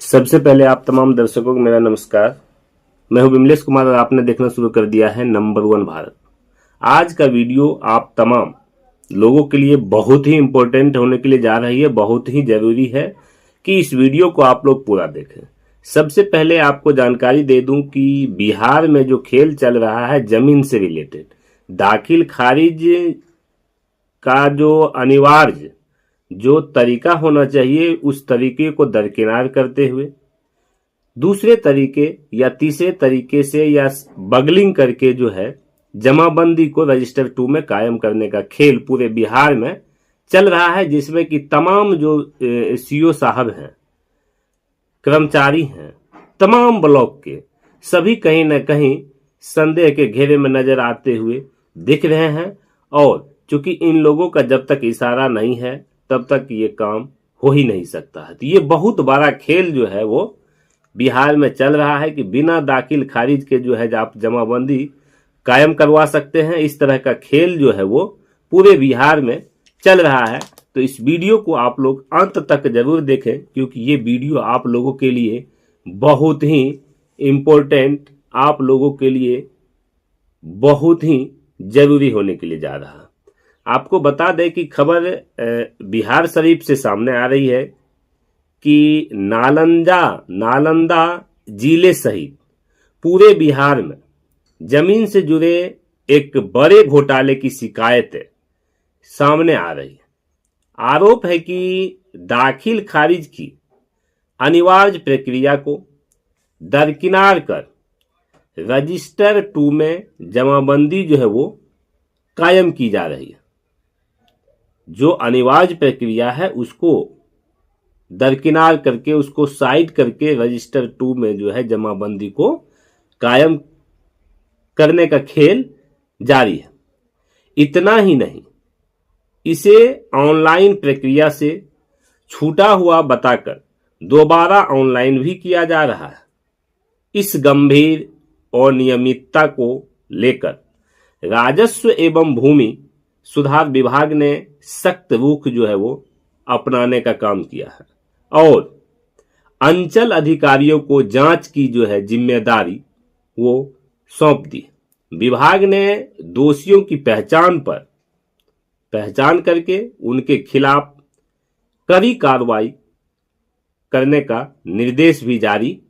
सबसे पहले आप तमाम दर्शकों को मेरा नमस्कार। मैं हूं विमलेश कुमार और आपने देखना शुरू कर दिया है नंबर 1 भारत। आज का वीडियो आप तमाम लोगों के लिए बहुत ही इंपॉर्टेंट होने के लिए जा रही है, बहुत ही जरूरी है कि इस वीडियो को आप लोग पूरा देखें। सबसे पहले आपको जानकारी दे दूं कि बिहार में जो खेल चल रहा है जमीन से रिलेटेड, दाखिल खारिज का जो अनिवार्य जो तरीका होना चाहिए उस तरीके को दरकिनार करते हुए दूसरे तरीके या तीसरे तरीके से या बगलिंग करके जो है जमाबंदी को रजिस्टर 2 में कायम करने का खेल पूरे बिहार में चल रहा है, जिसमें कि तमाम जो सीओ साहब हैं, कर्मचारी हैं, तमाम ब्लॉक के सभी कहीं न कहीं संदेह के घेरे में नजर आते हुए दिख रहे हैं। और चूंकि इन लोगों का जब तक इशारा नहीं है तब तक ये काम हो ही नहीं सकता है। तो ये बहुत बड़ा खेल जो है वो बिहार में चल रहा है कि बिना दाखिल खारिज के जो है आप जमाबंदी कायम करवा सकते हैं। इस तरह का खेल जो है वो पूरे बिहार में चल रहा है। तो इस वीडियो को आप लोग अंत तक जरूर देखें, क्योंकि ये वीडियो आप लोगों के लिए बहुत ही इम्पोर्टेंट, आप लोगों के लिए बहुत ही जरूरी होने के लिए जा रहा है। आपको बता दें कि खबर बिहार शरीफ से सामने आ रही है कि नालंदा जिले सहित पूरे बिहार में जमीन से जुड़े एक बड़े घोटाले की शिकायतें सामने आ रही है। आरोप है कि दाखिल खारिज की अनिवार्य प्रक्रिया को दरकिनार कर रजिस्टर 2 में जमाबंदी जो है वो कायम की जा रही है। जो अनिवार्य प्रक्रिया है उसको दरकिनार करके, उसको साइड करके रजिस्टर 2 में जो है जमाबंदी को कायम करने का खेल जारी है। इतना ही नहीं, इसे ऑनलाइन प्रक्रिया से छूटा हुआ बताकर दोबारा ऑनलाइन भी किया जा रहा है। इस गंभीर अनियमितता को लेकर राजस्व एवं भूमि सुधार विभाग ने सख्त रुख जो है वो अपनाने का काम किया है और अंचल अधिकारियों को जांच की जो है जिम्मेदारी वो सौंप दी। विभाग ने दोषियों की पहचान करके उनके खिलाफ कड़ी कार्रवाई करने का निर्देश भी जारी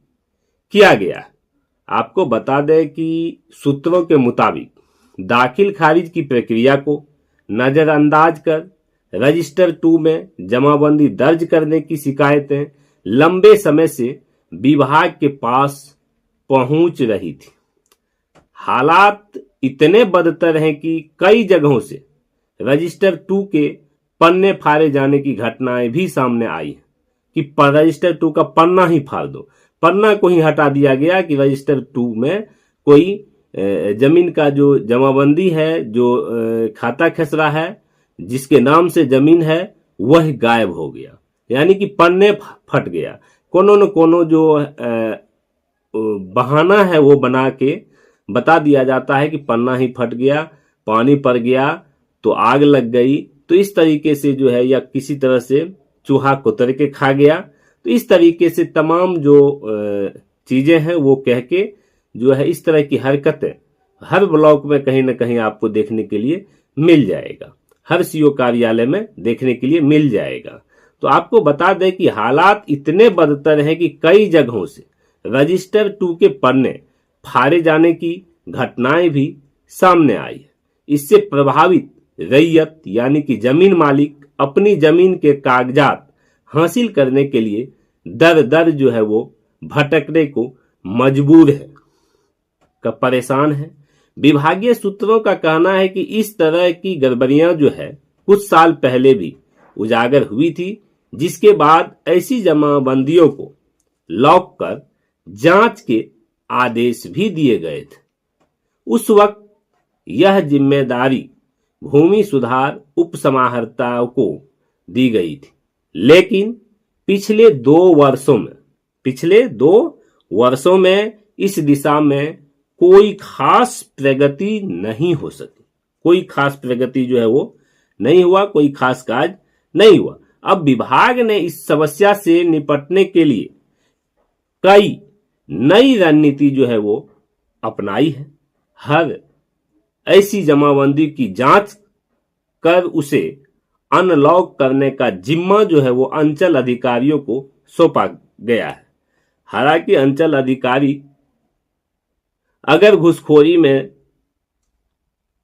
किया गया है। आपको बता दें कि सूत्रों के मुताबिक दाखिल खारिज की प्रक्रिया को नजरअंदाज कर रजिस्टर 2 में जमाबंदी दर्ज करने की शिकायतें लंबे समय से विभाग के पास पहुंच रही थी। हालात इतने बदतर हैं कि कई जगहों से रजिस्टर 2 के पन्ने फाड़े जाने की घटनाएं भी सामने आई हैं कि रजिस्टर 2 का पन्ना ही फाड़ दो, पन्ना को ही हटा दिया गया कि रजिस्टर 2 में कोई जमीन का जो जमाबंदी है, जो खाता खसरा है, जिसके नाम से जमीन है, वह गायब हो गया, यानी कि पन्ने फट गया। कोनो न कोनो जो बहाना है वो बना के बता दिया जाता है कि पन्ना ही फट गया, पानी पड़ गया तो आग लग गई, तो इस तरीके से जो है, या किसी तरह से चूहा कुतर के खा गया। तो इस तरीके से तमाम जो चीजें हैं वो कह के जो है इस तरह की हरकतें हर ब्लॉक में कहीं ना कहीं आपको देखने के लिए मिल जाएगा, हर सीओ कार्यालय में देखने के लिए मिल जाएगा। तो आपको बता दें कि हालात इतने बदतर हैं कि कई जगहों से रजिस्टर 2 के पन्ने फाड़े जाने की घटनाएं भी सामने आई है। इससे प्रभावित रैयत यानी कि जमीन मालिक अपनी जमीन के कागजात हासिल करने के लिए दर दर जो है वो भटकने को मजबूर है, का परेशान है। विभागीय सूत्रों का कहना है कि इस तरह की गड़बड़ियां जो है कुछ साल पहले भी उजागर हुई थी, जिसके बाद ऐसी जमाबंदियों को लॉक कर जांच के आदेश भी दिए गए थे। उस वक्त यह जिम्मेदारी भूमि सुधार उप समाहर्ताओं को दी गई थी, लेकिन पिछले 2 वर्षों में इस दिशा में कोई खास प्रगति नहीं हो सकी। कोई खास प्रगति जो है वो नहीं हुआ, कोई खास कार्य नहीं हुआ। अब विभाग ने इस समस्या से निपटने के लिए कई नई रणनीति जो है वो अपनाई है। हर ऐसी जमाबंदी की जांच कर उसे अनलॉक करने का जिम्मा जो है वो अंचल अधिकारियों को सौंपा गया है। हालांकि अंचल अधिकारी अगर घुसखोरी में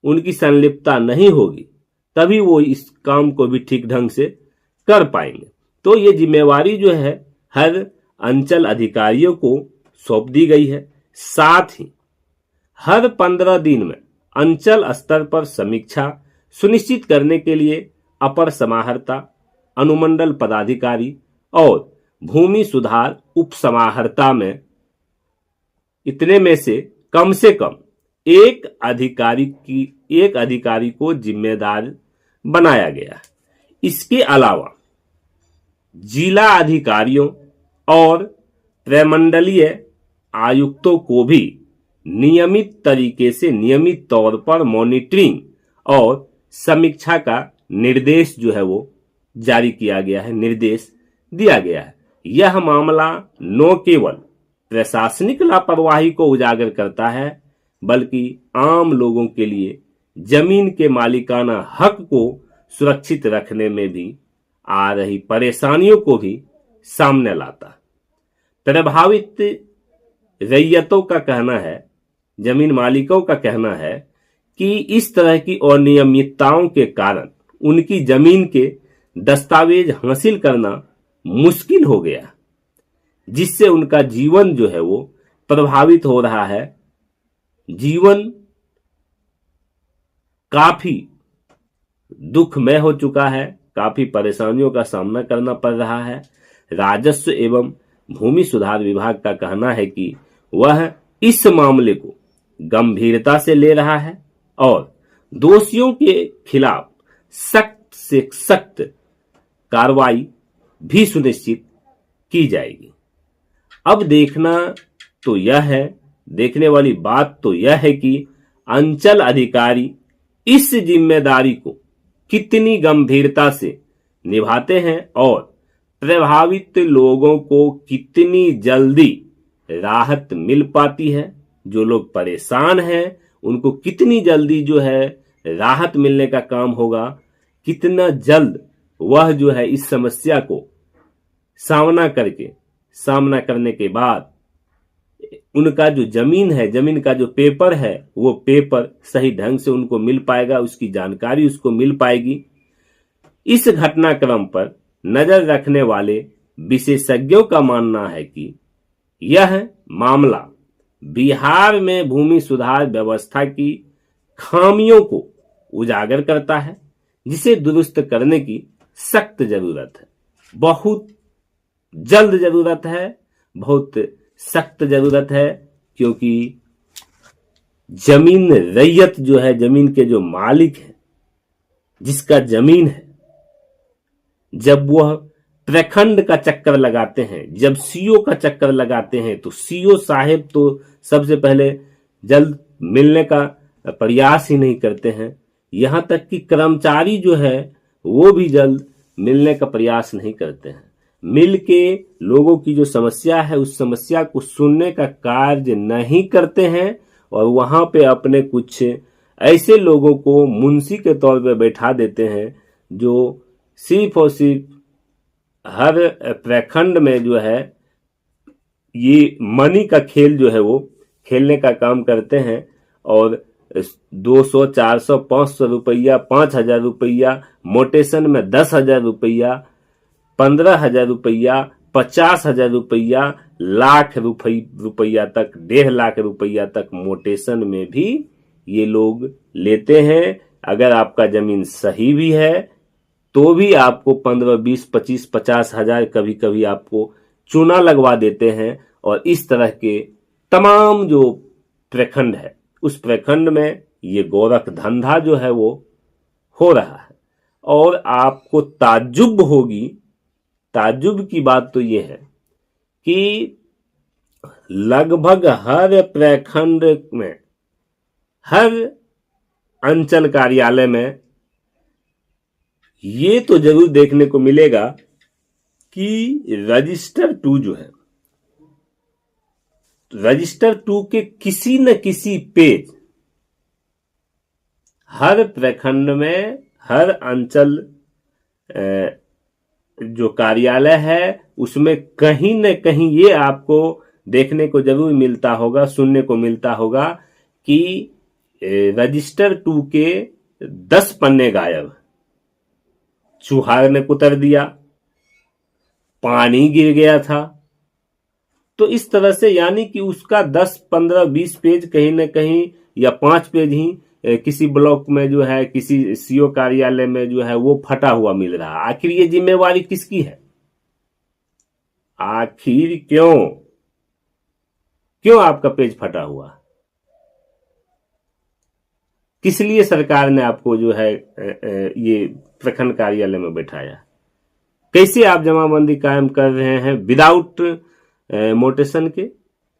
उनकी संलिप्तता नहीं होगी तभी वो इस काम को भी ठीक ढंग से कर पाएंगे। तो ये जिम्मेवारी जो है हर अंचल अधिकारियों को सौंप दी गई है। साथ ही हर 15 दिन में अंचल स्तर पर समीक्षा सुनिश्चित करने के लिए अपर समाहर्ता, अनुमंडल पदाधिकारी और भूमि सुधार उप समाहर्ता में इतने में से कम एक अधिकारी को जिम्मेदार बनाया गया। इसके अलावा जिला अधिकारियों और प्रमंडलीय आयुक्तों को भी नियमित तौर पर मॉनिटरिंग और समीक्षा का निर्देश जो है वो जारी किया गया है, निर्देश दिया गया है। यह मामला न केवल प्रशासनिक लापरवाही को उजागर करता है बल्कि आम लोगों के लिए जमीन के मालिकाना हक को सुरक्षित रखने में भी आ रही परेशानियों को भी सामने लाता है। प्रभावित रैयतों का कहना है, जमीन मालिकों का कहना है कि इस तरह की अनियमितताओं के कारण उनकी जमीन के दस्तावेज हासिल करना मुश्किल हो गया, जिससे उनका जीवन जो है वो प्रभावित हो रहा है। जीवन काफी दुखमय हो चुका है, काफी परेशानियों का सामना करना पड़ रहा है। राजस्व एवं भूमि सुधार विभाग का कहना है कि वह इस मामले को गंभीरता से ले रहा है और दोषियों के खिलाफ सख्त से सख्त कार्रवाई भी सुनिश्चित की जाएगी। अब देखने वाली बात तो यह है कि अंचल अधिकारी इस जिम्मेदारी को कितनी गंभीरता से निभाते हैं और प्रभावित लोगों को कितनी जल्दी राहत मिल पाती है। जो लोग परेशान हैं उनको कितनी जल्दी जो है राहत मिलने का काम होगा, कितना जल्द वह जो है इस समस्या को सामना करने के बाद उनका जो जमीन है, जमीन का जो पेपर है वो पेपर सही ढंग से उनको मिल पाएगा, उसकी जानकारी उसको मिल पाएगी। इस घटनाक्रम पर नजर रखने वाले विशेषज्ञों का मानना है कि यह मामला बिहार में भूमि सुधार व्यवस्था की खामियों को उजागर करता है, जिसे दुरुस्त करने की सख्त जरूरत है। बहुत जल्द जरूरत है, बहुत सख्त जरूरत है, क्योंकि जमीन रैयत जो है, जमीन के जो मालिक है, जिसका जमीन है, जब वह प्रखंड का चक्कर लगाते हैं, जब सीओ का चक्कर लगाते हैं, तो सीओ साहेब तो सबसे पहले जल्द मिलने का प्रयास ही नहीं करते हैं। यहां तक कि कर्मचारी जो है वो भी जल्द मिलने का प्रयास नहीं करते हैं। मिल के लोगों की जो समस्या है उस समस्या को सुनने का कार्य नहीं करते हैं और वहां पे अपने कुछ ऐसे लोगों को मुंशी के तौर पे बैठा देते हैं जो सिर्फ और सिर्फ हर प्रखंड में जो है ये मनी का खेल जो है वो खेलने का काम करते हैं और 200, 400, 500 रुपया, 5,000 रुपया, मोटेशन में 10,000 रुपया, 15,000 रुपया, 50,000 रुपया, लाख रुपया तक, 1.5 लाख रुपया तक मोटेशन में भी ये लोग लेते हैं। अगर आपका जमीन सही भी है तो भी आपको 15, 20, 25, 50,000 कभी कभी आपको चूना लगवा देते हैं। और इस तरह के तमाम जो प्रखंड है उस प्रखंड में ये गोरख धंधा जो है वो हो रहा है। और आपको ताज्जुब होगी, ताज्जुब की बात तो ये है कि लगभग हर प्रखंड में, हर अंचल कार्यालय में ये तो जरूर देखने को मिलेगा कि रजिस्टर 2 जो है रजिस्टर 2 के किसी न किसी पेज, हर प्रखंड में, हर अंचल जो कार्यालय है उसमें कहीं न कहीं ये आपको देखने को जरूर मिलता होगा, सुनने को मिलता होगा कि रजिस्टर 2 के 10 पन्ने गायब, चूहार ने कुतर दिया, पानी गिर गया था। तो इस तरह से यानी कि उसका 10, 15, 20 पेज कहीं न कहीं या 5 पेज ही किसी ब्लॉक में जो है, किसी सीओ कार्यालय में जो है वो फटा हुआ मिल रहा है। आखिर ये जिम्मेवारी किसकी है? आखिर क्यों आपका पेज फटा हुआ? किस लिए सरकार ने आपको जो है ये प्रखंड कार्यालय में बैठाया? कैसे आप जमाबंदी कायम कर रहे हैं विदाउट मोटेशन के,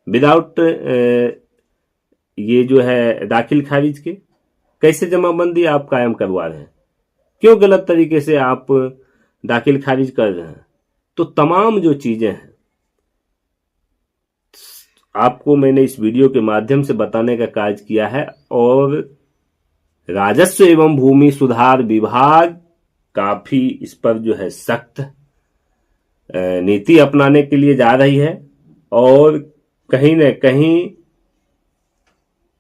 विदाउट ये जो है दाखिल खारिज के? कैसे जमाबंदी आप कायम करवा रहे हैं? क्यों गलत तरीके से आप दाखिल खारिज कर रहे हैं? तो तमाम जो चीजें हैं आपको मैंने इस वीडियो के माध्यम से बताने का कार्य किया है। और राजस्व एवं भूमि सुधार विभाग काफी इस पर जो है सख्त नीति अपनाने के लिए जा रही है और कहीं न कहीं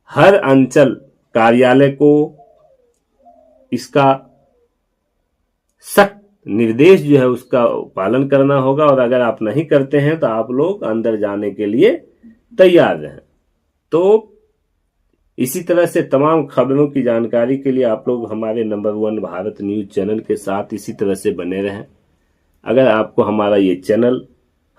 हर अंचल कार्यालय को इसका सख्त निर्देश जो है उसका पालन करना होगा। और अगर आप नहीं करते हैं तो आप लोग अंदर जाने के लिए तैयार रहें। तो इसी तरह से तमाम खबरों की जानकारी के लिए आप लोग हमारे नंबर 1 भारत न्यूज चैनल के साथ इसी तरह से बने रहें। अगर आपको हमारा ये चैनल,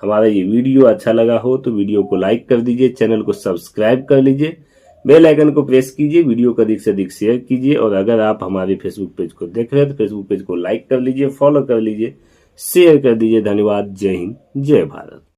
हमारा ये वीडियो अच्छा लगा हो तो वीडियो को लाइक कर दीजिए, चैनल को सब्सक्राइब कर लीजिए, बेल आइकन को प्रेस कीजिए, वीडियो को अधिक से अधिक शेयर कीजिए। और अगर आप हमारे फेसबुक पेज को देख रहे हैं तो फेसबुक पेज को लाइक कर लीजिए, फॉलो कर लीजिए, शेयर कर दीजिए। धन्यवाद। जय हिंद, जय भारत।